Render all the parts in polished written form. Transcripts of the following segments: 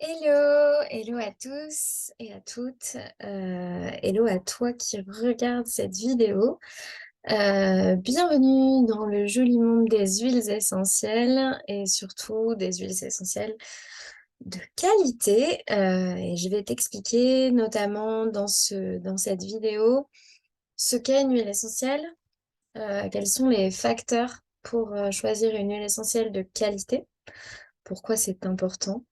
Hello, hello à tous et à toutes. Hello à toi qui regarde cette vidéo. Bienvenue dans le joli monde des huiles essentielles et surtout des huiles essentielles de qualité. Et je vais t'expliquer notamment dans cette vidéo ce qu'est une huile essentielle, quels sont les facteurs pour choisir une huile essentielle de qualité, pourquoi c'est important.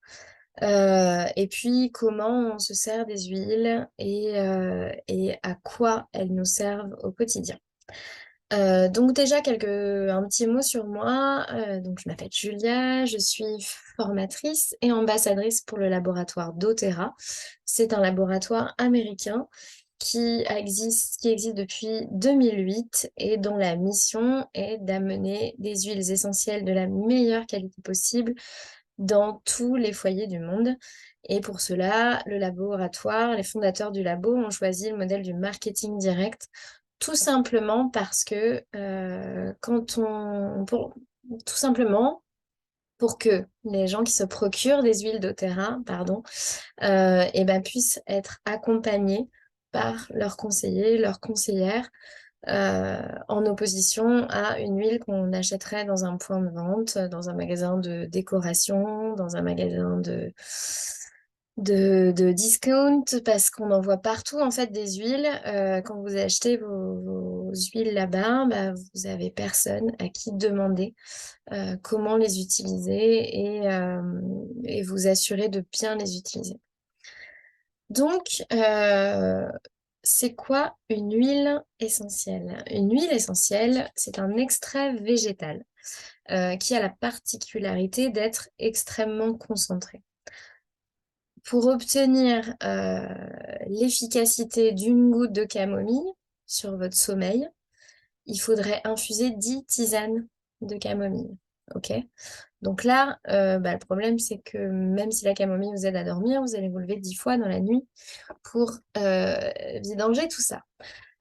Et puis, comment on se sert des huiles et à quoi elles nous servent au quotidien. Donc déjà, un petit mot sur moi. Donc, je m'appelle Julia, je suis formatrice et ambassadrice pour le laboratoire doTERRA. C'est un laboratoire américain qui existe depuis 2008 et dont la mission est d'amener des huiles essentielles de la meilleure qualité possible dans tous les foyers du monde. Et pour cela, le laboratoire, les fondateurs du labo ont choisi le modèle du marketing direct, tout simplement parce que tout simplement pour que les gens qui se procurent des huiles doTERRA, puissent être accompagnés par leurs conseillers, leurs conseillères, en opposition à une huile qu'on achèterait dans un point de vente, dans un magasin de décoration, dans un magasin de discount, parce qu'on en voit partout en fait des huiles. Quand vous achetez vos huiles là-bas, vous avez personne à qui demander comment les utiliser et vous assurer de bien les utiliser. Donc, c'est quoi une huile essentielle? Une huile essentielle, c'est un extrait végétal qui a la particularité d'être extrêmement concentré. Pour obtenir l'efficacité d'une goutte de camomille sur votre sommeil, il faudrait infuser 10 tisanes de camomille. Ok? Donc là, le problème, c'est que même si la camomille vous aide à dormir, vous allez vous lever 10 fois dans la nuit pour vidanger tout ça.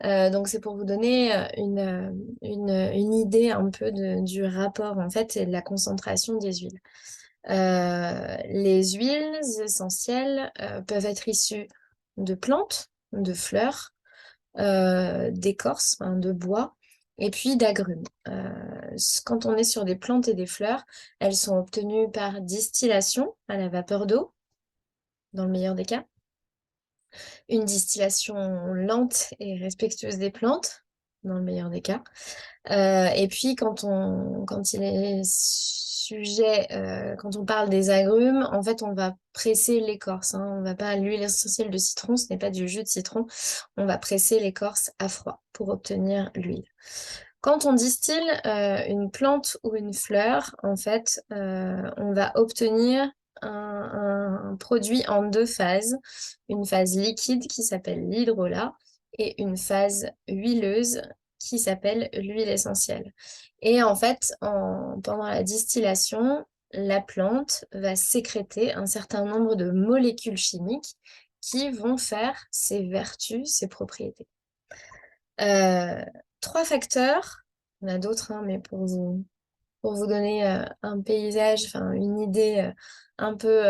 Donc c'est pour vous donner une idée un peu du rapport en fait et de la concentration des huiles. Les huiles essentielles peuvent être issues de plantes, de fleurs, d'écorces, de bois, et puis d'agrumes. Quand on est sur des plantes et des fleurs, elles sont obtenues par distillation à la vapeur d'eau, dans le meilleur des cas. Une distillation lente et respectueuse des plantes, dans le meilleur des cas. Et puis quand on parle des agrumes, en fait, on va presser l'écorce. On va pas, l'huile essentielle de citron, ce n'est pas du jus de citron. On va presser l'écorce à froid pour obtenir l'huile. Quand on distille une plante ou une fleur, en fait, on va obtenir un produit en deux phases. Une phase liquide qui s'appelle l'hydrolat et une phase huileuse qui s'appelle l'huile essentielle. Et en fait, pendant la distillation, la plante va sécréter un certain nombre de molécules chimiques qui vont faire ses vertus, ses propriétés. Euh, Trois facteurs, il y en a d'autres, mais pour vous donner un paysage, enfin une idée un peu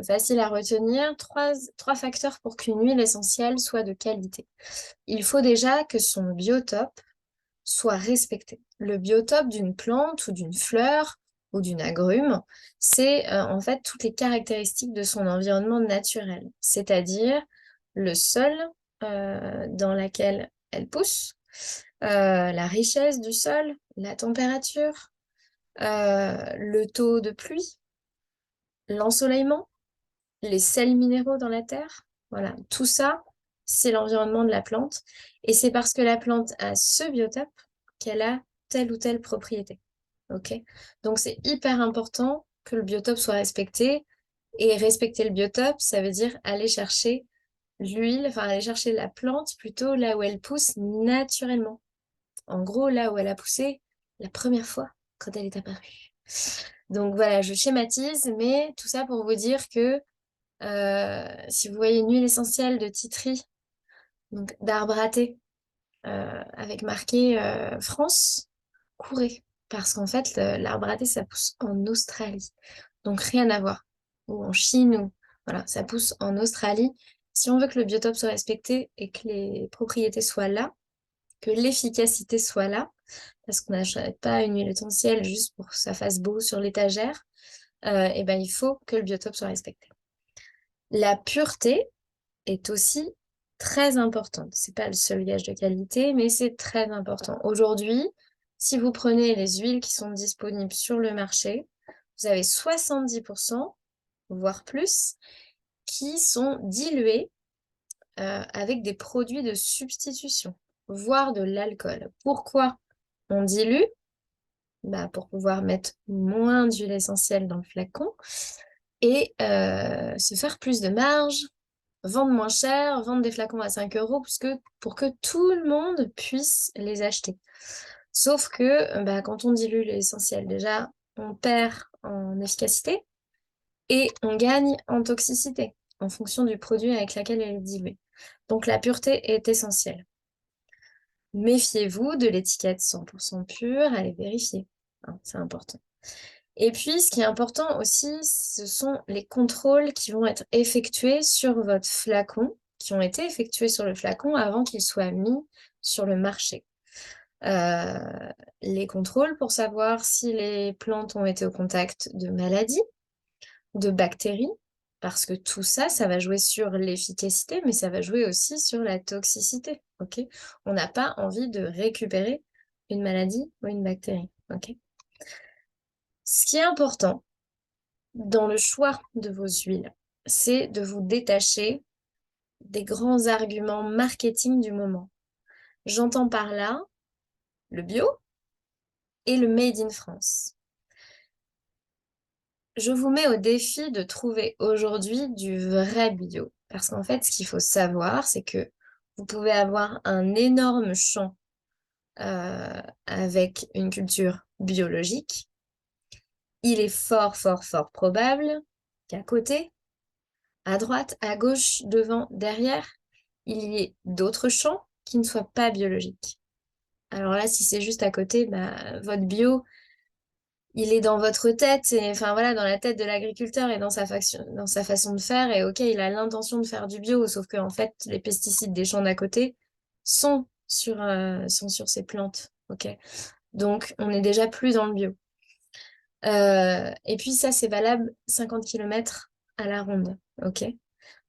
facile à retenir, trois facteurs pour qu'une huile essentielle soit de qualité. Il faut déjà que son biotope soit respecté. Le biotope d'une plante ou d'une fleur ou d'une agrume, c'est en fait toutes les caractéristiques de son environnement naturel, c'est-à-dire le sol dans lequel elle pousse, la richesse du sol, la température, le taux de pluie, l'ensoleillement, les sels minéraux dans la terre. Voilà, tout ça, c'est l'environnement de la plante. Et c'est parce que la plante a ce biotope qu'elle a telle ou telle propriété. Ok? Donc c'est hyper important que le biotope soit respecté. Et respecter le biotope, ça veut dire aller chercher l'huile, enfin aller chercher la plante plutôt là où elle pousse naturellement. En gros, là où elle a poussé la première fois quand elle est apparue. Donc voilà, je schématise, mais tout ça pour vous dire que si vous voyez une huile essentielle de titri, donc d'arbre à thé, avec marqué France, courez. Parce qu'en fait, l'arbre à thé, ça pousse en Australie. Donc rien à voir. Ou en Chine. Voilà, ça pousse en Australie. Si on veut que le biotope soit respecté et que les propriétés soient là, que l'efficacité soit là, parce qu'on n'achète pas une huile essentielle juste pour que ça fasse beau sur l'étagère, et ben, il faut que le biotope soit respecté. La pureté est aussi très importante. C'est pas le seul gage de qualité, mais c'est très important. Aujourd'hui, si vous prenez les huiles qui sont disponibles sur le marché, vous avez 70%, voire plus, qui sont diluées avec des produits de substitution, voire de l'alcool. Pourquoi on dilue? Bah, pour pouvoir mettre moins d'huile essentielle dans le flacon et se faire plus de marge, vendre moins cher, vendre des flacons à 5 euros pour que tout le monde puisse les acheter. Sauf que bah, quand on dilue l'essentiel, déjà, on perd en efficacité et on gagne en toxicité en fonction du produit avec lequel elle est diluée. Donc la pureté est essentielle. Méfiez-vous de l'étiquette 100% pure, allez vérifier, hein, c'est important. Et puis, ce qui est important aussi, ce sont les contrôles qui vont être effectués sur votre flacon, qui ont été effectués sur le flacon avant qu'il soit mis sur le marché. Les contrôles pour savoir si les plantes ont été au contact de maladies, de bactéries, parce que tout ça, ça va jouer sur l'efficacité, mais ça va jouer aussi sur la toxicité, ok? On n'a pas envie de récupérer une maladie ou une bactérie, ok? Ce qui est important dans le choix de vos huiles, c'est de vous détacher des grands arguments marketing du moment. J'entends par là le bio et le Made in France. Je vous mets au défi de trouver aujourd'hui du vrai bio. Parce qu'en fait, ce qu'il faut savoir, c'est que vous pouvez avoir un énorme champ avec une culture biologique. Il est fort, fort, fort probable qu'à côté, à droite, à gauche, devant, derrière, il y ait d'autres champs qui ne soient pas biologiques. Alors là, si c'est juste à côté, bah, votre bio, il est dans votre tête, et enfin voilà, dans la tête de l'agriculteur et dans sa façon de faire. Et ok, il a l'intention de faire du bio, sauf que en fait, les pesticides des champs d'à côté sont sur ces plantes. Ok, donc on est déjà plus dans le bio. Et puis ça, c'est valable 50 km à la ronde. Ok,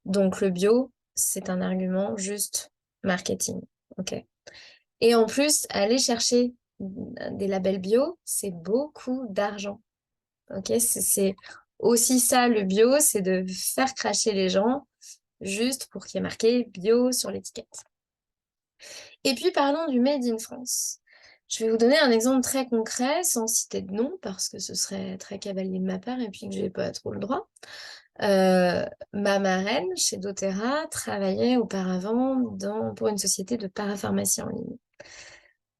donc le bio, c'est un argument juste marketing. Ok. Et en plus, aller chercher des labels bio, c'est beaucoup d'argent. Ok, c'est aussi ça le bio, c'est de faire cracher les gens juste pour qu'il y ait marqué bio sur l'étiquette. Et puis parlons du Made in France. Je vais vous donner un exemple très concret, sans citer de nom, parce que ce serait très cavalier de ma part et puis que je n'ai pas trop le droit. Ma marraine, chez doTERRA, travaillait auparavant pour une société de parapharmacie en ligne.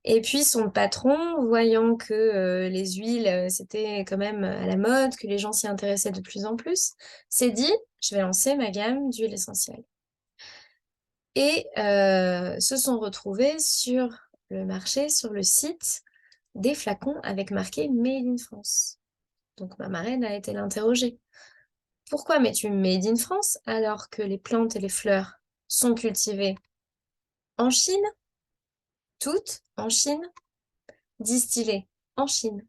Et puis son patron, voyant que les huiles, c'était quand même à la mode, que les gens s'y intéressaient de plus en plus, s'est dit, je vais lancer ma gamme d'huiles essentielles. Et se sont retrouvés sur le marché, sur le site, des flacons avec marqué Made in France. Donc ma marraine a été l'interroger. Pourquoi mets-tu Made in France alors que les plantes et les fleurs sont cultivées en Chine, toutes en Chine, distillées en Chine?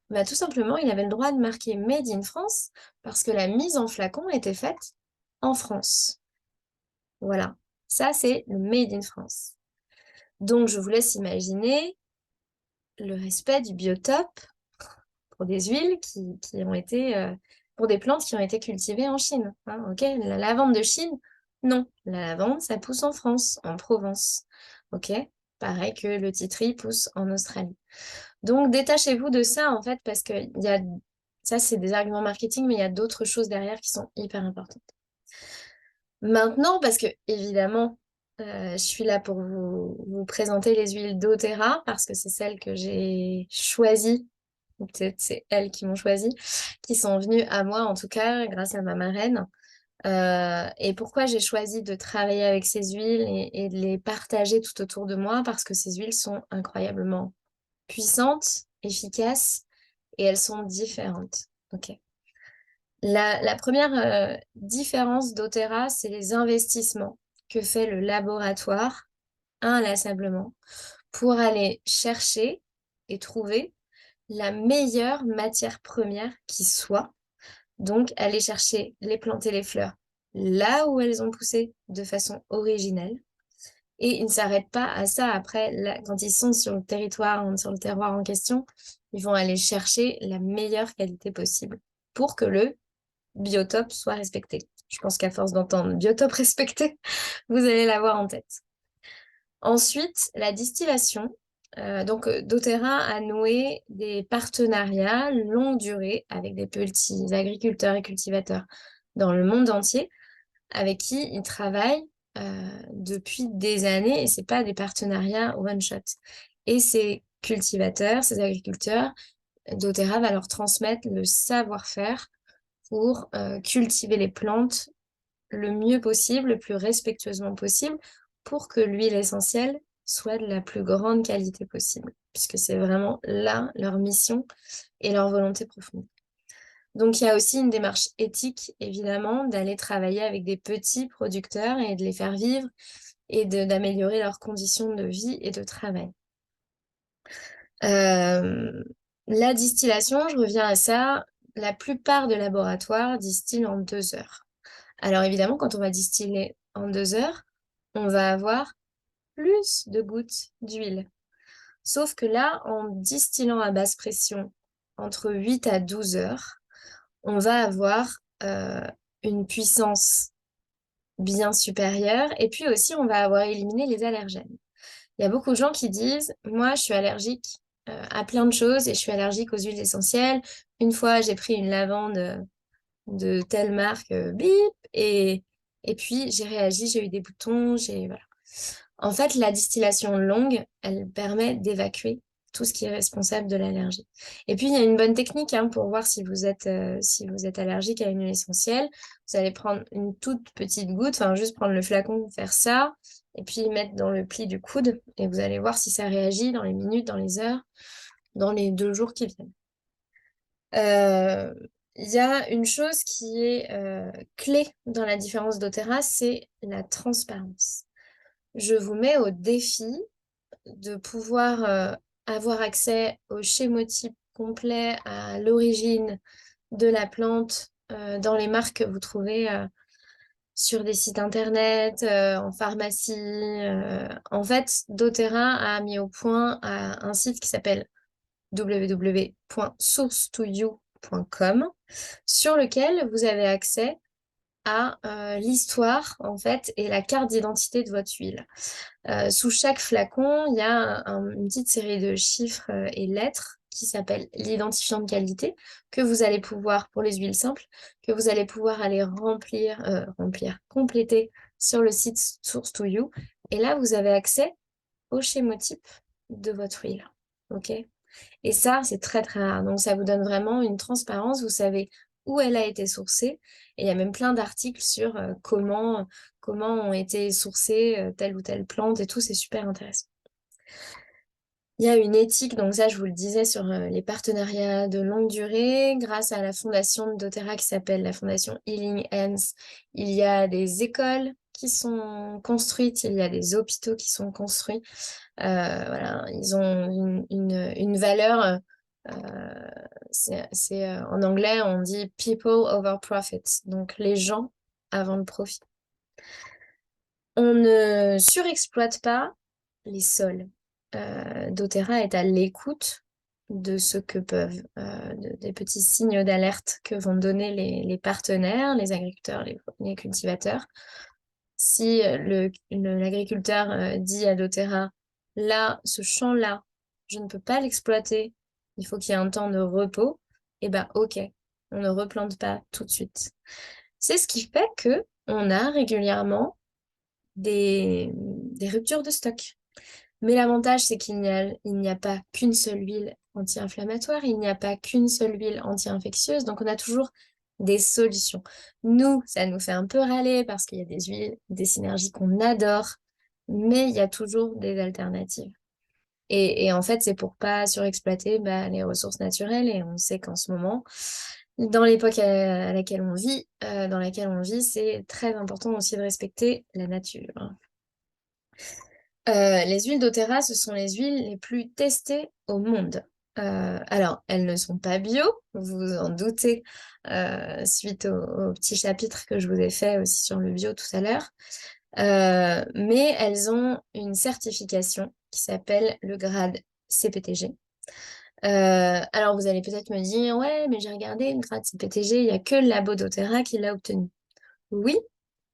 Bah, tout simplement, il avait le droit de marquer Made in France parce que la mise en flacon était faite en France. Voilà, ça c'est le Made in France. Donc je vous laisse imaginer le respect du biotope pour des huiles qui ont été, pour des plantes qui ont été cultivées en Chine. Hein, ok, la lavande de Chine, non. La lavande, ça pousse en France, en Provence. Ok, pareil que le titri pousse en Australie. Donc, détachez-vous de ça, en fait, parce que ça, c'est des arguments marketing, mais il y a d'autres choses derrière qui sont hyper importantes. Maintenant, parce que, évidemment, je suis là pour vous présenter les huiles doTERRA, parce que c'est celles que j'ai choisies, ou peut-être c'est elles qui m'ont choisi, qui sont venues à moi, en tout cas, grâce à ma marraine. Et pourquoi j'ai choisi de travailler avec ces huiles et de les partager tout autour de moi, parce que ces huiles sont incroyablement puissantes, efficaces, et elles sont différentes. Ok. La première différence d'Otera, c'est les investissements que fait le laboratoire inlassablement pour aller chercher et trouver la meilleure matière première qui soit. Donc, aller chercher les plantes et les fleurs là où elles ont poussé de façon originelle. Et ils ne s'arrêtent pas à ça. Après, là, quand ils sont sur le territoire, sur le terroir en question, ils vont aller chercher la meilleure qualité possible pour que le biotope soit respecté. Je pense qu'à force d'entendre biotope respecté, vous allez l'avoir en tête. Ensuite, la distillation. doTERRA a noué des partenariats longue durée avec des petits agriculteurs et cultivateurs dans le monde entier avec qui ils travaillent depuis des années et c'est pas des partenariats one shot. Et ces cultivateurs, ces agriculteurs, doTERRA va leur transmettre le savoir-faire pour cultiver les plantes le mieux possible, le plus respectueusement possible, pour que l'huile essentielle soit de la plus grande qualité possible, puisque c'est vraiment là leur mission et leur volonté profonde. Donc il y a aussi une démarche éthique, évidemment, d'aller travailler avec des petits producteurs et de les faire vivre et d'améliorer leurs conditions de vie et de travail. La distillation, je reviens à ça, la plupart des laboratoires distillent en 2 heures. Alors évidemment, quand on va distiller en 2 heures, on va avoir plus de gouttes d'huile. Sauf que là, en distillant à basse pression entre 8 à 12 heures, on va avoir une puissance bien supérieure et puis aussi on va avoir éliminé les allergènes. Il y a beaucoup de gens qui disent, moi je suis allergique à plein de choses et je suis allergique aux huiles essentielles. Une fois j'ai pris une lavande de telle marque, bip, et puis j'ai réagi, j'ai eu des boutons, voilà. En fait, la distillation longue, elle permet d'évacuer tout ce qui est responsable de l'allergie. Et puis, il y a une bonne technique hein, pour voir si vous êtes allergique à une huile essentielle. Vous allez prendre une toute petite goutte, enfin juste prendre le flacon, faire ça, et puis mettre dans le pli du coude, et vous allez voir si ça réagit dans les minutes, dans les heures, dans les 2 jours qui viennent. Il y a une chose qui est clé dans la différence d'Otera, c'est la transparence. Je vous mets au défi de pouvoir avoir accès au schémotype complet, à l'origine de la plante, dans les marques que vous trouvez sur des sites internet, en pharmacie. En fait, doTERRA a mis au point un site qui s'appelle www.sourcetoyou.com sur lequel vous avez accès à l'histoire en fait et la carte d'identité de votre huile. Sous chaque flacon, il y a une petite série de chiffres et lettres qui s'appelle l'identifiant de qualité que vous allez pouvoir, pour les huiles simples, que vous allez pouvoir aller compléter sur le site Source to You. Et là, vous avez accès au schémotype de votre huile. OK? Et ça, c'est très, très rare. Donc, ça vous donne vraiment une transparence. Vous savez où elle a été sourcée. Et il y a même plein d'articles sur comment ont été sourcées telle ou telle plante et tout. C'est super intéressant. Il y a une éthique, donc ça, je vous le disais, sur les partenariats de longue durée. Grâce à la fondation de doTERRA qui s'appelle la fondation Healing Hands, il y a des écoles qui sont construites, il y a des hôpitaux qui sont construits. Voilà, ils ont une valeur, en anglais, on dit people over profit, donc les gens avant le profit. On ne surexploite pas les sols. doTERRA est à l'écoute de ce que peuvent, des petits signes d'alerte que vont donner les partenaires, les agriculteurs, les cultivateurs. Si l'agriculteur dit à doTERRA, là, ce champ-là, je ne peux pas l'exploiter, il faut qu'il y ait un temps de repos, et ben ok, on ne replante pas tout de suite. C'est ce qui fait que on a régulièrement des ruptures de stock. Mais l'avantage, c'est qu'il n'y a pas qu'une seule huile anti-inflammatoire, il n'y a pas qu'une seule huile anti-infectieuse, donc on a toujours des solutions. Nous, ça nous fait un peu râler parce qu'il y a des huiles, des synergies qu'on adore, mais il y a toujours des alternatives. Et en fait, c'est pour pas surexploiter les ressources naturelles, et on sait qu'en ce moment, Dans l'époque à laquelle on vit, dans laquelle on vit, c'est très important aussi de respecter la nature. Les huiles doTERRA, ce sont les huiles les plus testées au monde. Alors, elles ne sont pas bio, vous vous en doutez, suite au petit chapitre que je vous ai fait aussi sur le bio tout à l'heure. Mais elles ont une certification qui s'appelle le grade CPTG. Alors, vous allez peut-être me dire, ouais, mais j'ai regardé le grade CPTG, il n'y a que le labo doTERRA qui l'a obtenu. Oui,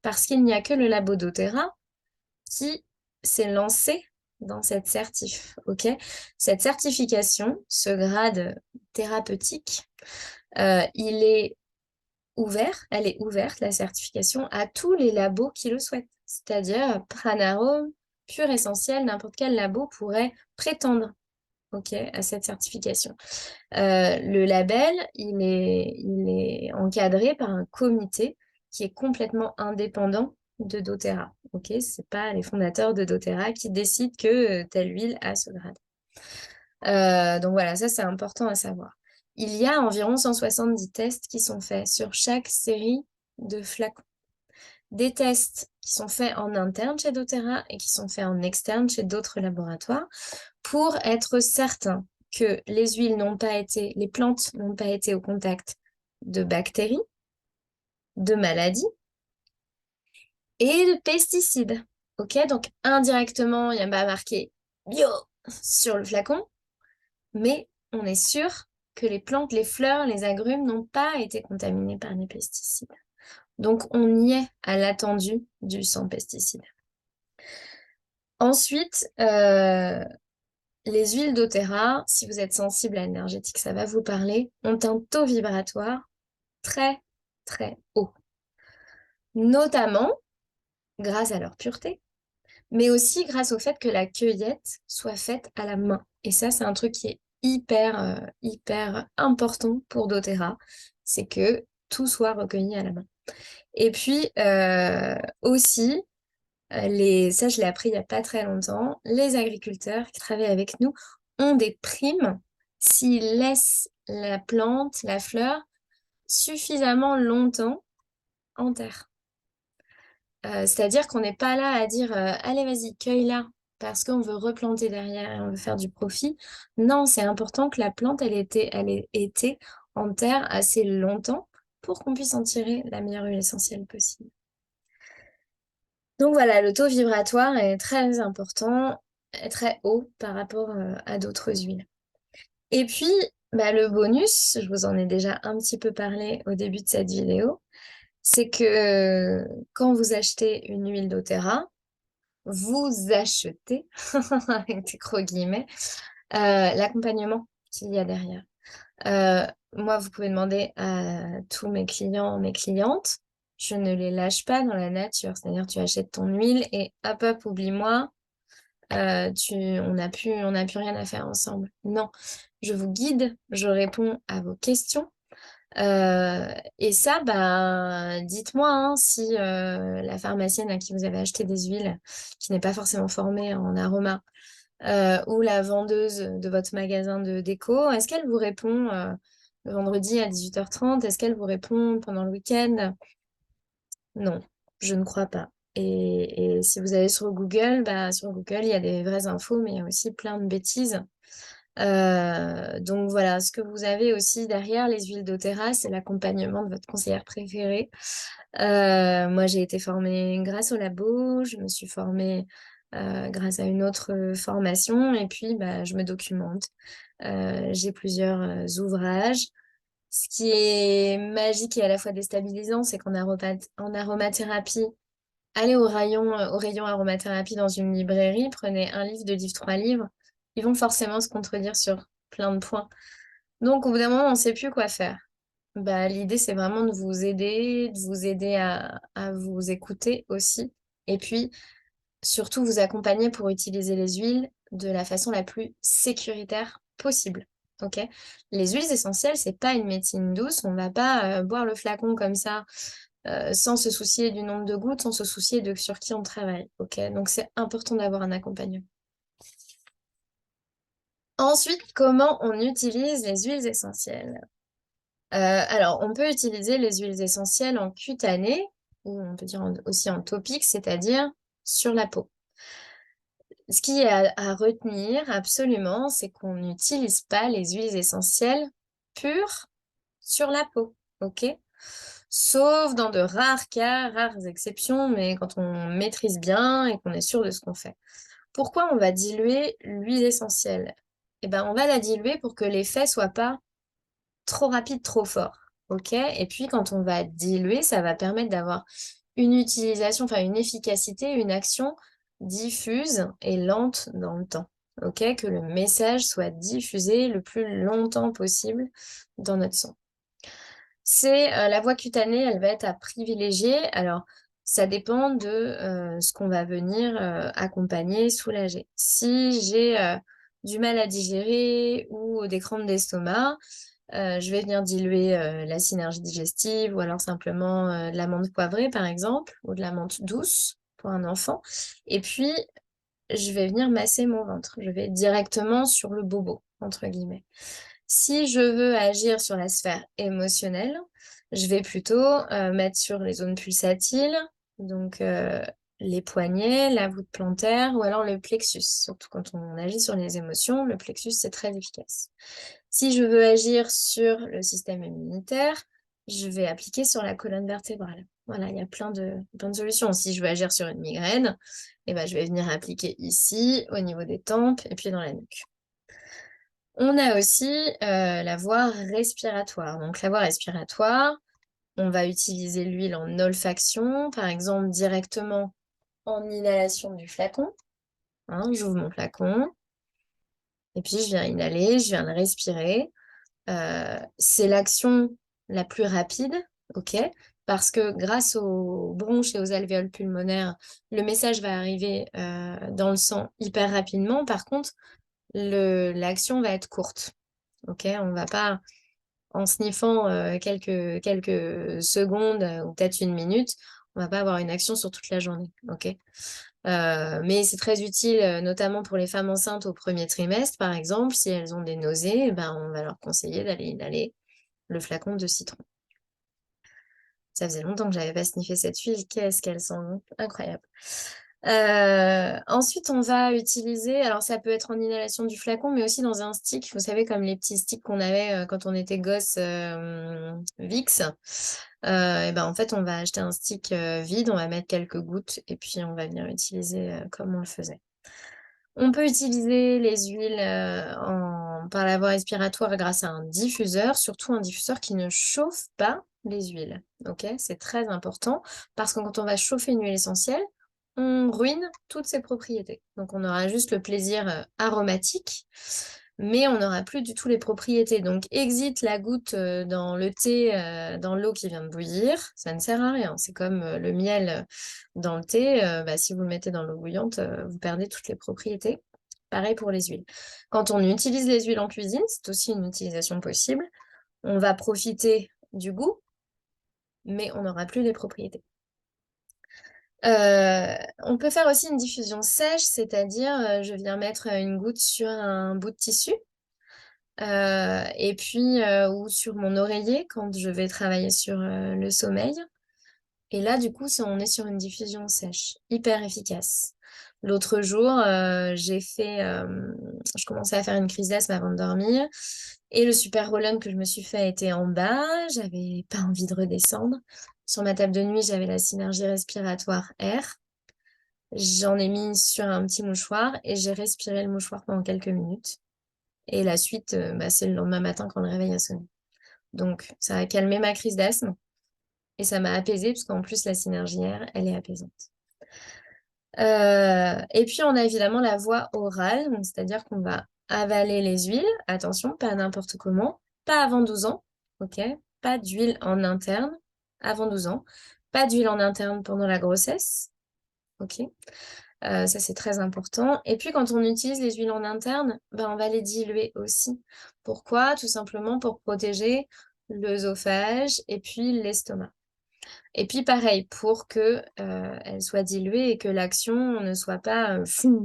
parce qu'il n'y a que le labo doTERRA qui s'est lancé dans cette certif, ok? Cette certification, ce grade thérapeutique, il est elle est ouverte, la certification, à tous les labos qui le souhaitent. C'est-à-dire, Pranarome, pur essentiel, n'importe quel labo pourrait prétendre, ok, à cette certification. Le label, il est encadré par un comité qui est complètement indépendant de doTERRA. Ok, c'est pas les fondateurs de doTERRA qui décident que telle huile a ce grade. Donc voilà, ça c'est important à savoir. Il y a environ 170 tests qui sont faits sur chaque série de flacons. Des tests qui sont faits en interne chez doTERRA et qui sont faits en externe chez d'autres laboratoires pour être certain que les huiles n'ont pas été, les plantes n'ont pas été au contact de bactéries, de maladies et de pesticides. Ok, donc indirectement, il n'y a pas marqué bio sur le flacon, mais on est sûr que les plantes, les fleurs, les agrumes n'ont pas été contaminés par les pesticides. Donc on y est à l'attendu du sans pesticides. Ensuite, les huiles doTERRA, si vous êtes sensible à l'énergétique, ça va vous parler, ont un taux vibratoire très, très haut. Notamment grâce à leur pureté, mais aussi grâce au fait que la cueillette soit faite à la main. Et ça, c'est un truc qui est hyper important pour doTERRA, c'est que tout soit recueilli à la main. Et puis aussi, ça je l'ai appris il n'y a pas très longtemps, les agriculteurs qui travaillent avec nous ont des primes s'ils laissent la plante, la fleur, suffisamment longtemps en terre. C'est-à-dire qu'on n'est pas là à dire allez, vas-y, cueille-la parce qu'on veut replanter derrière et on veut faire du profit. Non, c'est important que la plante, elle ait été en terre assez longtemps pour qu'on puisse en tirer la meilleure huile essentielle possible. Donc voilà, le taux vibratoire est très important, est très haut par rapport à d'autres huiles. Et puis, bah, le bonus, je vous en ai déjà un petit peu parlé au début de cette vidéo, c'est que quand vous achetez une huile doTERRA, vous achetez, avec des gros guillemets, l'accompagnement qu'il y a derrière. Moi, vous pouvez demander à tous mes clients, mes clientes, je ne les lâche pas dans la nature. C'est-à-dire, tu achètes ton huile et hop, hop, oublie-moi, on n'a plus rien à faire ensemble. Non, je vous guide, je réponds à vos questions. Et ça, bah, dites-moi hein, si la pharmacienne à qui vous avez acheté des huiles, qui n'est pas forcément formée en aroma, ou la vendeuse de votre magasin de déco, est-ce qu'elle vous répond le vendredi à 18h30? Est-ce qu'elle vous répond pendant le week-end? Non, je ne crois pas. Et si vous allez sur Google, bah, sur Google, il y a des vraies infos, mais il y a aussi plein de bêtises. Donc voilà, ce que vous avez aussi derrière les huiles doTERRA, c'est l'accompagnement de votre conseillère préférée. Moi, j'ai été formée grâce au labo, je me suis formée grâce à une autre formation, et puis bah, je me documente. J'ai plusieurs ouvrages. Ce qui est magique et à la fois déstabilisant, c'est en aromathérapie, allez au rayon aromathérapie dans une librairie, prenez un livre, deux livres, trois livres, ils vont forcément se contredire sur plein de points. Donc, au bout d'un moment, on ne sait plus quoi faire. Bah, l'idée, c'est vraiment de vous aider à vous écouter aussi. Et puis, surtout, vous accompagner pour utiliser les huiles de la façon la plus sécuritaire possible. Ok? Les huiles essentielles, c'est pas une médecine douce. On va pas boire le flacon comme ça sans se soucier du nombre de gouttes, sans se soucier de sur qui on travaille. Ok? Donc, c'est important d'avoir un accompagnement. Ensuite, comment on utilise les huiles essentielles? Alors, on peut utiliser les huiles essentielles en cutané, ou on peut dire aussi en topique, c'est-à-dire sur la peau. Ce qui est à retenir absolument, c'est qu'on n'utilise pas les huiles essentielles pures sur la peau, ok? Sauf dans de rares cas, rares exceptions, mais quand on maîtrise bien et qu'on est sûr de ce qu'on fait. Pourquoi on va diluer l'huile essentielle? Eh ben, on va la diluer pour que l'effet soit pas trop rapide, trop fort. Ok? Et puis quand on va diluer, ça va permettre d'avoir une utilisation, enfin une efficacité, une action diffuse et lente dans le temps. Ok? Que le message soit diffusé le plus longtemps possible dans notre sang. C'est la voie cutanée, elle va être à privilégier. Alors, ça dépend de ce qu'on va venir accompagner, soulager. Si j'ai du mal à digérer ou des crampes d'estomac, je vais venir diluer la synergie digestive ou alors simplement de la menthe poivrée par exemple, ou de la menthe douce pour un enfant. Et puis, je vais venir masser mon ventre. Je vais directement sur le bobo, entre guillemets. Si je veux agir sur la sphère émotionnelle, je vais plutôt mettre sur les zones pulsatiles, donc les poignets, la voûte plantaire ou alors le plexus. Surtout quand on agit sur les émotions, le plexus, c'est très efficace. Si je veux agir sur le système immunitaire, je vais appliquer sur la colonne vertébrale. Voilà, il y a plein de solutions. Si je veux agir sur une migraine, eh ben, je vais venir appliquer ici, au niveau des tempes et puis dans la nuque. On a aussi la voie respiratoire. Donc la voie respiratoire, on va utiliser l'huile en olfaction, par exemple directement en inhalation du flacon. Hein, j'ouvre mon flacon et puis je viens inhaler, je viens le respirer. C'est l'action la plus rapide, ok? Parce que grâce aux bronches et aux alvéoles pulmonaires, le message va arriver dans le sang hyper rapidement. Par contre, l'action va être courte. Ok, on va pas, en sniffant quelques secondes ou peut-être une minute, on va pas avoir une action sur toute la journée. Ok. Mais c'est très utile, notamment pour les femmes enceintes au premier trimestre, par exemple, si elles ont des nausées, ben, on va leur conseiller d'aller inhaler le flacon de citron. Ça faisait longtemps que j'avais pas sniffé cette huile. Qu'est-ce qu'elle sent bon. Incroyable. Ensuite, on va utiliser, alors ça peut être en inhalation du flacon, mais aussi dans un stick. Vous savez, comme les petits sticks qu'on avait quand on était gosse, Vicks. Et ben, en fait, on va acheter un stick vide, on va mettre quelques gouttes et puis on va venir utiliser comme on le faisait. On peut utiliser les huiles par la voie respiratoire grâce à un diffuseur, surtout un diffuseur qui ne chauffe pas les huiles. Ok, c'est très important parce que quand on va chauffer une huile essentielle, on ruine toutes ses propriétés. Donc on aura juste le plaisir aromatique, mais on n'aura plus du tout les propriétés. Donc exit la goutte dans le thé, dans l'eau qui vient de bouillir, ça ne sert à rien. C'est comme le miel dans le thé, bah, si vous le mettez dans l'eau bouillante, vous perdez toutes les propriétés. Pareil pour les huiles. Quand on utilise les huiles en cuisine, c'est aussi une utilisation possible. On va profiter du goût, mais on n'aura plus les propriétés. On peut faire aussi une diffusion sèche, c'est-à-dire je viens mettre une goutte sur un bout de tissu et puis ou sur mon oreiller quand je vais travailler sur le sommeil. Et là, du coup, on est sur une diffusion sèche, hyper efficace. L'autre jour, je commençais à faire une crise d'asthme avant de dormir. Et le super roll-on que je me suis fait était en bas. J'avais pas envie de redescendre. Sur ma table de nuit, j'avais la synergie respiratoire air. J'en ai mis sur un petit mouchoir et j'ai respiré le mouchoir pendant quelques minutes. Et la suite, bah, c'est le lendemain matin quand le réveil a sonné. Donc, ça a calmé ma crise d'asthme. Et ça m'a apaisée, parce qu'en plus, la synergie air, elle est apaisante. Et puis, on a évidemment la voie orale, c'est-à-dire qu'on va avaler les huiles. Attention, pas n'importe comment. Pas avant 12 ans, ok? Pas d'huile en interne avant 12 ans. Pas d'huile en interne pendant la grossesse, ok? Ça, c'est très important. Et puis, quand on utilise les huiles en interne, ben, on va les diluer aussi. Pourquoi? Tout simplement pour protéger l'œsophage et puis l'estomac. Et puis pareil, pour que elle soit diluée et que l'action ne soit pas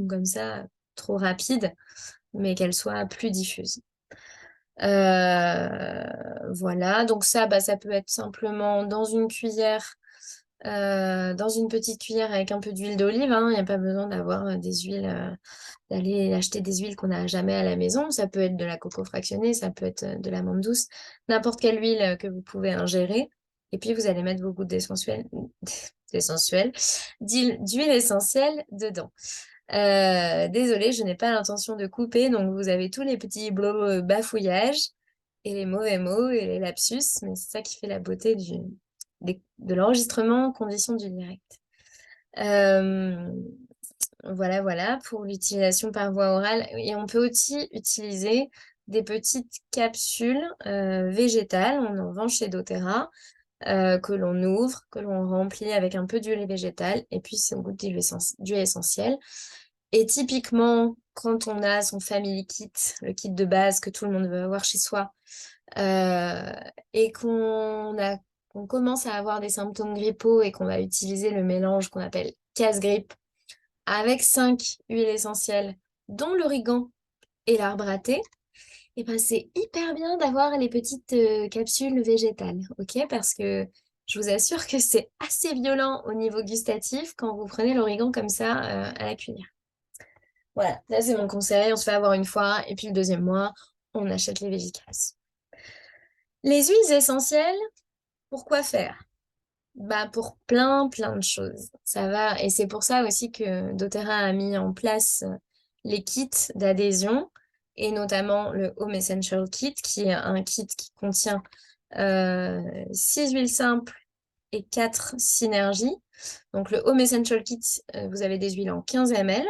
comme ça, trop rapide, mais qu'elle soit plus diffuse. Voilà, donc ça, bah, ça peut être simplement dans une cuillère, dans une petite cuillère avec un peu d'huile d'olive, hein. Il n'y a pas besoin d'avoir des huiles, d'aller acheter des huiles qu'on n'a jamais à la maison. Ça peut être de la coco fractionnée, ça peut être de l'amande douce, n'importe quelle huile que vous pouvez ingérer. Et puis vous allez mettre vos gouttes d'essentiel, d'huile essentielle dedans. Désolée, je n'ai pas l'intention de couper, donc vous avez tous les petits bafouillages et les mauvais mots et les lapsus, mais c'est ça qui fait la beauté de l'enregistrement en conditions du direct. Euh, voilà, voilà, pour l'utilisation par voie orale. Et on peut aussi utiliser des petites capsules végétales, on en vend chez doTERRA, que l'on ouvre, que l'on remplit avec un peu d'huile végétale, et puis c'est au goût d'huile essentielle. Et typiquement, quand on a son family kit, le kit de base que tout le monde veut avoir chez soi, euh, et qu'on commence à avoir des symptômes grippaux et qu'on va utiliser le mélange qu'on appelle casse-grippe avec 5 huiles essentielles, dont l'origan et l'arbre à thé, et ben c'est hyper bien d'avoir les petites capsules végétales, ok? Parce que je vous assure que c'est assez violent au niveau gustatif quand vous prenez l'origan comme ça à la cuillère. Voilà, ça c'est mon conseil. On se fait avoir une fois et puis le deuxième mois, on achète les Végicas. Les huiles essentielles, pourquoi faire? Bah pour plein de choses. Ça va, et c'est pour ça aussi que doTERRA a mis en place les kits d'adhésion et notamment le Home Essential Kit, qui est un kit qui contient 6 huiles simples et 4 synergies. Donc le Home Essential Kit, vous avez des huiles en 15 ml,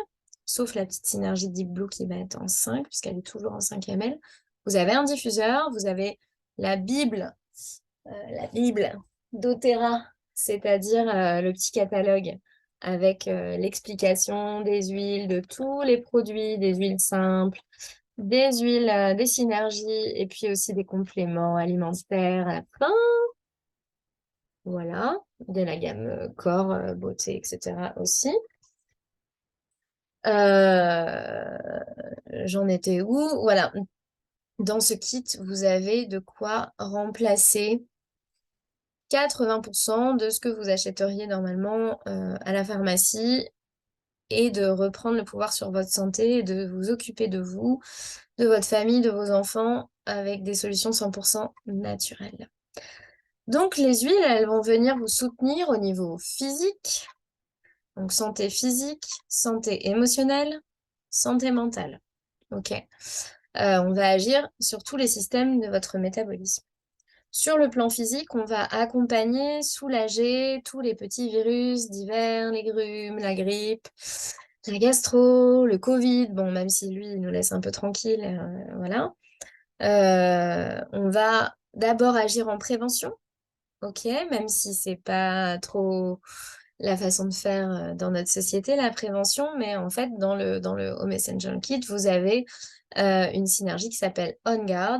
sauf la petite synergie Deep Blue qui va être en 5, puisqu'elle est toujours en 5 ml. Vous avez un diffuseur, vous avez la Bible doTERRA, c'est-à-dire le petit catalogue avec l'explication des huiles, de tous les produits, des huiles simples, des huiles, des synergies, et puis aussi des compléments alimentaires à la fin. Voilà, de la gamme corps, beauté, etc. aussi. Euh, J'en étais où? Voilà, dans ce kit, vous avez de quoi remplacer 80% de ce que vous achèteriez normalement à la pharmacie et de reprendre le pouvoir sur votre santé et de vous occuper de vous, de votre famille, de vos enfants avec des solutions 100% naturelles. Donc les huiles, elles vont venir vous soutenir au niveau physique, donc santé physique, santé émotionnelle, santé mentale. Ok. On va agir sur tous les systèmes de votre métabolisme. Sur le plan physique, on va accompagner, soulager tous les petits virus divers, les grumes, la grippe, la gastro, le Covid. Bon, même si lui, il nous laisse un peu tranquille, voilà. On va d'abord agir en prévention, ok, même si c'est pas trop la façon de faire dans notre société, la prévention, mais en fait, dans le Home Essential Kit, vous avez une synergie qui s'appelle On Guard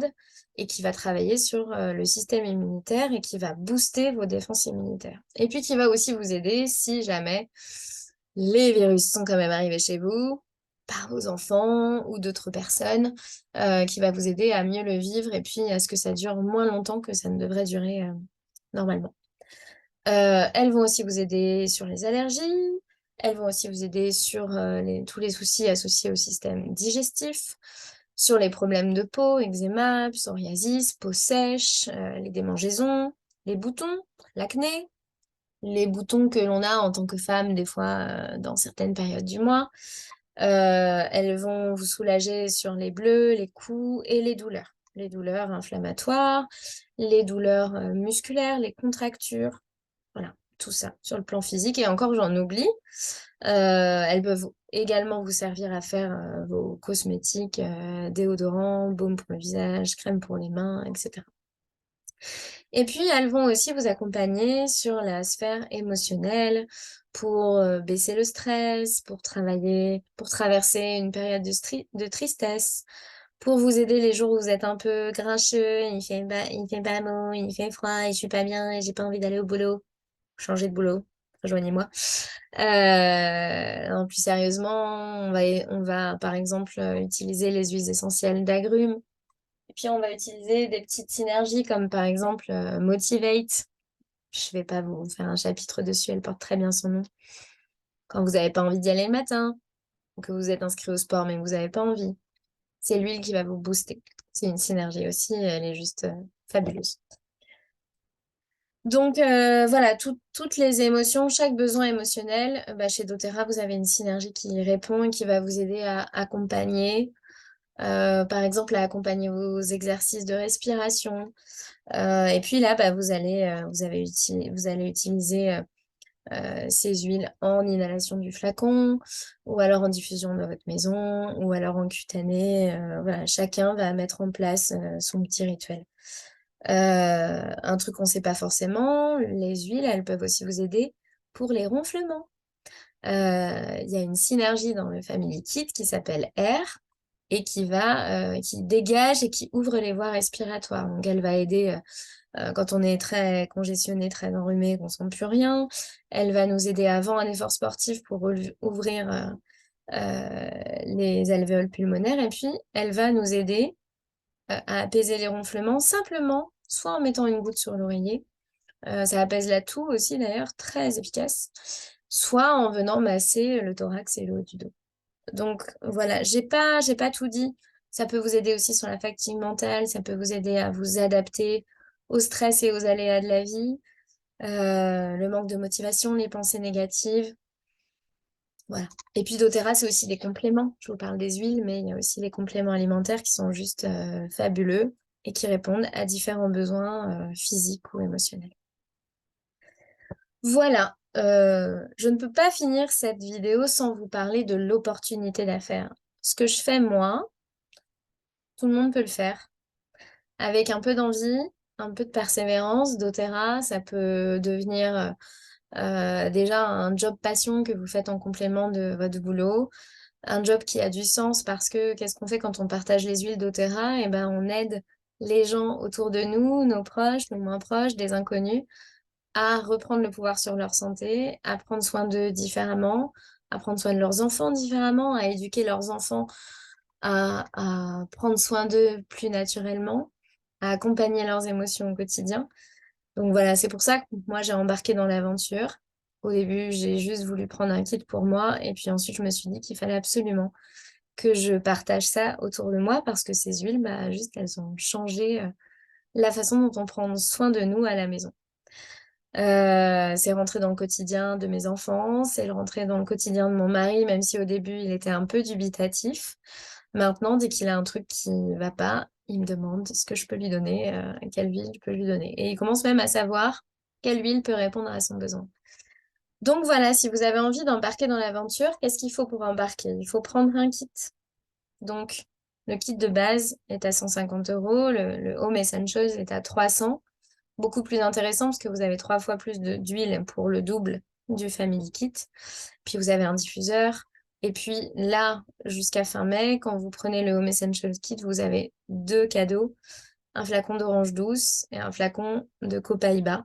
et qui va travailler sur le système immunitaire et qui va booster vos défenses immunitaires. Et puis qui va aussi vous aider si jamais les virus sont quand même arrivés chez vous, par vos enfants ou d'autres personnes, qui va vous aider à mieux le vivre et puis à ce que ça dure moins longtemps que ça ne devrait durer normalement. Elles vont aussi vous aider sur les allergies. Elles vont aussi vous aider sur tous les soucis associés au système digestif, sur les problèmes de peau, eczéma, psoriasis, peau sèche, les démangeaisons, les boutons, l'acné, les boutons que l'on a en tant que femme, des fois, dans certaines périodes du mois. Elles vont vous soulager sur les bleus, les coups et les douleurs. Les douleurs inflammatoires, les douleurs musculaires, les contractures. Voilà, tout ça sur le plan physique. Et encore, j'en oublie. Elles peuvent également vous servir à faire vos cosmétiques, déodorants, baume pour le visage, crème pour les mains, etc. Et puis, elles vont aussi vous accompagner sur la sphère émotionnelle pour baisser le stress, pour travailler, pour traverser une période de tristesse, pour vous aider les jours où vous êtes un peu grincheux, il fait pas beau, il fait froid, et je suis pas bien, et j'ai pas envie d'aller au boulot. Changer de boulot, rejoignez-moi. Non, plus sérieusement, on va par exemple utiliser les huiles essentielles d'agrumes Et puis, on va utiliser des petites synergies comme par exemple Motivate. Je ne vais pas vous faire un chapitre dessus, elle porte très bien son nom. Quand vous n'avez pas envie d'y aller le matin, ou que vous êtes inscrit au sport mais que vous n'avez pas envie, c'est l'huile qui va vous booster. C'est une synergie aussi, elle est juste fabuleuse. Donc voilà, toutes les émotions, chaque besoin émotionnel, chez doTERRA, vous avez une synergie qui répond et qui va vous aider à accompagner, par exemple, à accompagner vos exercices de respiration. Et puis là, vous allez utiliser ces huiles en inhalation du flacon, ou alors en diffusion dans votre maison, ou alors en cutanée. Voilà, chacun va mettre en place son petit rituel. Un truc qu'on ne sait pas forcément, les huiles, elles peuvent aussi vous aider pour les ronflements. Il y a une synergie dans le Family Kit qui s'appelle Air et qui dégage et qui ouvre les voies respiratoires. Donc elle va aider quand on est très congestionné, très enrhumé, qu'on ne sent plus rien. Elle va nous aider avant un effort sportif pour ouvrir les alvéoles pulmonaires. Et puis, elle va nous aider à apaiser les ronflements simplement, soit en mettant une goutte sur l'oreiller, ça apaise la toux aussi d'ailleurs, très efficace, soit en venant masser le thorax et le haut du dos. Donc voilà, j'ai pas tout dit. Ça peut vous aider aussi sur la fatigue mentale, ça peut vous aider à vous adapter au stress et aux aléas de la vie, le manque de motivation, les pensées négatives. Voilà. Et puis doTERRA, c'est aussi des compléments. Je vous parle des huiles, mais il y a aussi les compléments alimentaires qui sont juste fabuleux et qui répondent à différents besoins physiques ou émotionnels. Voilà. Je ne peux pas finir cette vidéo sans vous parler de l'opportunité d'affaires. Ce que je fais moi, tout le monde peut le faire. Avec un peu d'envie, un peu de persévérance, doTERRA, ça peut devenir déjà un job passion que vous faites en complément de votre boulot. Un job qui a du sens parce que qu'est-ce qu'on fait quand on partage les huiles doTERRA? Eh ben, on aide les gens autour de nous, nos proches, nos moins proches, des inconnus, à reprendre le pouvoir sur leur santé, à prendre soin d'eux différemment, à prendre soin de leurs enfants différemment, à éduquer leurs enfants à prendre soin d'eux plus naturellement, à accompagner leurs émotions au quotidien. Donc voilà, c'est pour ça que moi j'ai embarqué dans l'aventure. Au début, j'ai juste voulu prendre un kit pour moi et puis ensuite je me suis dit qu'il fallait absolument que je partage ça autour de moi parce que ces huiles, juste elles ont changé la façon dont on prend soin de nous à la maison. C'est rentré dans le quotidien de mes enfants, c'est rentré dans le quotidien de mon mari, même si au début il était un peu dubitatif. Maintenant, dès qu'il a un truc qui va pas, il me demande ce que je peux lui donner, quelle huile je peux lui donner. Et il commence même à savoir quelle huile peut répondre à son besoin. Donc voilà, si vous avez envie d'embarquer dans l'aventure, qu'est-ce qu'il faut pour embarquer? Il faut prendre un kit. Donc, le kit de base est à 150 €, le Home Essentials est à 300. Beaucoup plus intéressant parce que vous avez 3 fois plus d'huile pour le double du Family Kit. Puis vous avez un diffuseur. Et puis là, jusqu'à fin mai, quand vous prenez le Home Essentials Kit, vous avez 2 cadeaux, un flacon d'orange douce et un flacon de copaïba.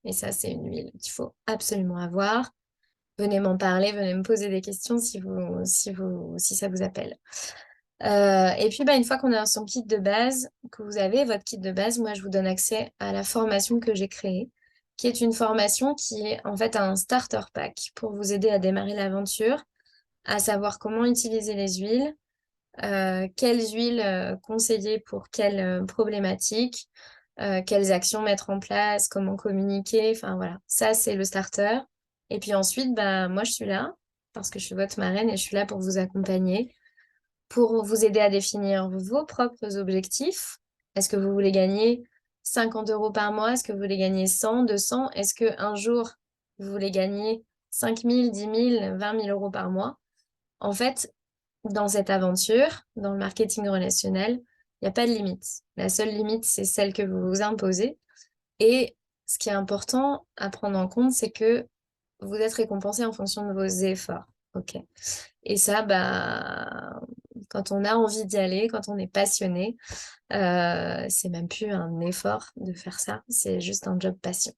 Et ça, c'est une huile qu'il faut absolument avoir. Venez m'en parler, venez me poser des questions si ça vous appelle. Et puis, une fois qu'on a son kit de base, que vous avez votre kit de base, moi, je vous donne accès à la formation que j'ai créée, qui est une formation qui est en fait un starter pack pour vous aider à démarrer l'aventure, à savoir comment utiliser les huiles, quelles huiles conseiller pour quelles problématiques, quelles actions mettre en place, comment communiquer, enfin voilà, ça c'est le starter. Et puis ensuite, moi je suis là parce que je suis votre marraine et je suis là pour vous accompagner, pour vous aider à définir vos propres objectifs. Est-ce que vous voulez gagner 50 € par mois? Est-ce que vous voulez gagner 100, 200? Est-ce qu'un jour, vous voulez gagner 5 000, 10 000, 20 000 € par mois? En fait, dans cette aventure, dans le marketing relationnel, il n'y a pas de limite. La seule limite, c'est celle que vous vous imposez. Et ce qui est important à prendre en compte, c'est que vous êtes récompensé en fonction de vos efforts. OK. Et ça, quand on a envie d'y aller, quand on est passionné, c'est même plus un effort de faire ça, c'est juste un job passion.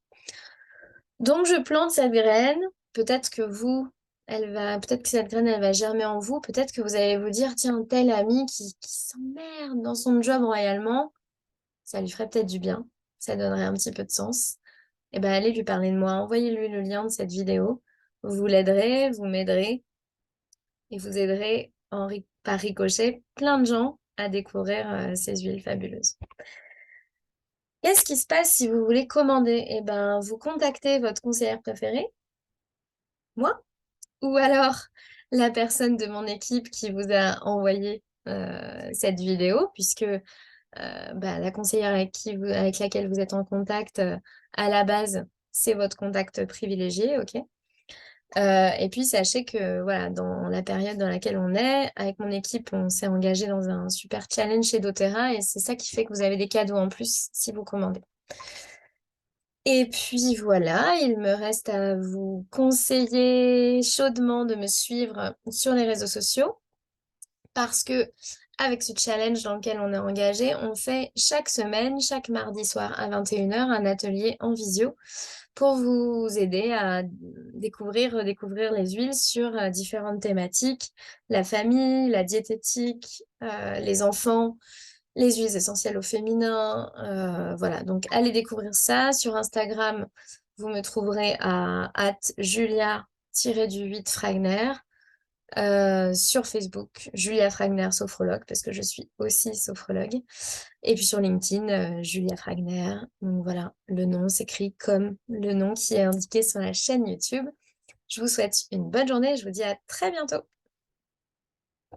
Donc je plante cette graine, peut-être que peut-être que cette graine, elle va germer en vous, peut-être que vous allez vous dire, tiens, tel ami qui s'emmerde dans son job royalement, ça lui ferait peut-être du bien, ça donnerait un petit peu de sens. Et ben allez lui parler de moi, envoyez-lui le lien de cette vidéo. Vous l'aiderez, vous m'aiderez et vous aiderez par ricochet plein de gens à découvrir ces huiles fabuleuses. Qu'est-ce qui se passe si vous voulez commander? Eh ben, vous contactez votre conseillère préférée, moi, ou alors la personne de mon équipe qui vous a envoyé cette vidéo, puisque la conseillère avec laquelle vous êtes en contact à la base, c'est votre contact privilégié, ok? Et puis sachez que voilà, dans la période dans laquelle on est, avec mon équipe, on s'est engagé dans un super challenge chez doTERRA et c'est ça qui fait que vous avez des cadeaux en plus si vous commandez. Et puis voilà, il me reste à vous conseiller chaudement de me suivre sur les réseaux sociaux parce que avec ce challenge dans lequel on est engagé, on fait chaque semaine, chaque mardi soir à 21h, un atelier en visio pour vous aider à découvrir les huiles sur différentes thématiques, la famille, la diététique, les enfants, les huiles essentielles au féminin. Voilà, donc allez découvrir ça. Sur Instagram, vous me trouverez à @julia-du8fragner. Sur Facebook, Julia Fragner, sophrologue, parce que je suis aussi sophrologue. Et puis sur LinkedIn, Julia Fragner. Donc voilà, le nom s'écrit comme le nom qui est indiqué sur la chaîne YouTube. Je vous souhaite une bonne journée. Je vous dis à très bientôt.